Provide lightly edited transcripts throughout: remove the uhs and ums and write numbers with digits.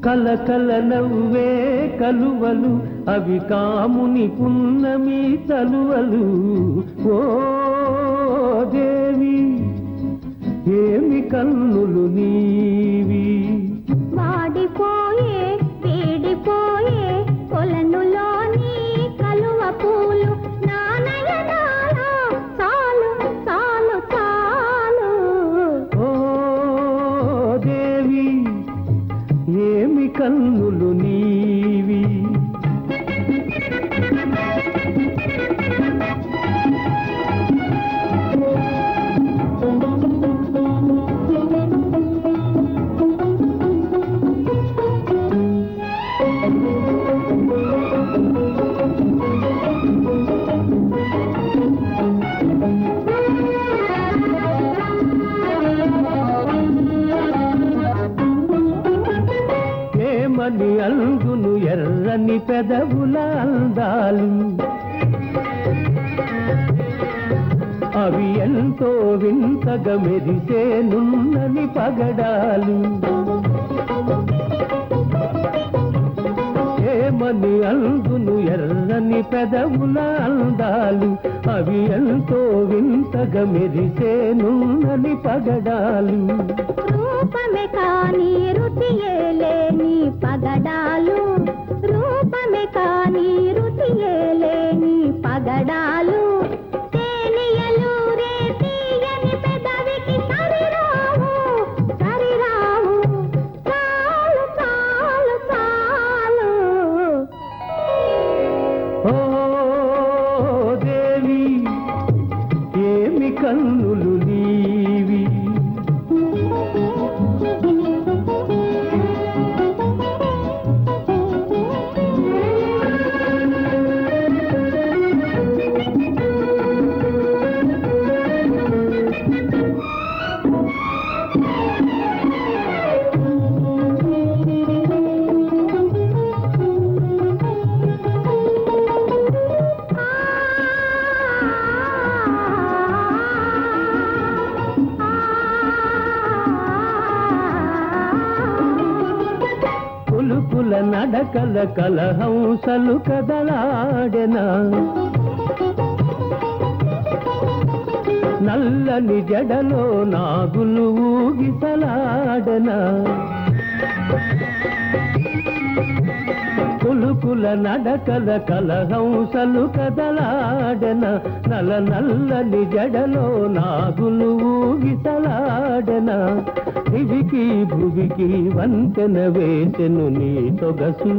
కలకల నవ్వే కలువలు అవి కాముని పున్నమి తలువలు ఓ దేవి ఏమి కన్నులు నీవి వాడిపోయే వేడిపోయే కొలనులోని కలువ పూలు నానయనాలో చాలు చాలు చాలు ఓ దేవి ఏమి కన్నులు నీవి ఏమని అందును ఎర్రని పెదవుల అందాలు అవి ఎంతో వింతగా మెరిసే నున్నని పగడాలు ఏమని అందును ఎర్రని పెదవుల అందాలు అవి ఎంతో వింతగా మెరిసే నున్నని పగడాలు రూపమే కాని రుచియే లేని పగడాలు రూపమే కాని రుచియే లేని పగడాలు తేలియలు రే తీయని పెదవికి సరిరావు సరిరావు చాలు చాలు చాలు ఓ దేవి ఏమి కన్నులు నీవి పులుపుల నడకల కలహంసలు కదలాడెనా నల్లని జడలో నాగులు ఊగిసలాడెనా పులుపుల నడకల కలహంసలు కదలాడెన నల్లని జడలో నాగులు ఊగిసలాడెన దివికి భువికి వంతెన వేసెను నీ సొగసు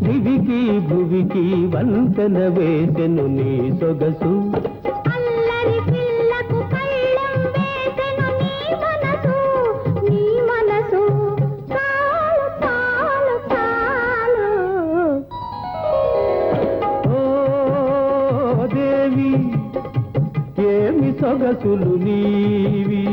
దివికి భువికి వంతెన వేసెను నీ సొగసు అల్లరి పిల్లకు కళ్ళం వేసెను నీ మనసు నీ మనసు చాలు చాలు చాలు ఓ దేవి ఏమి సొగసులు నీవి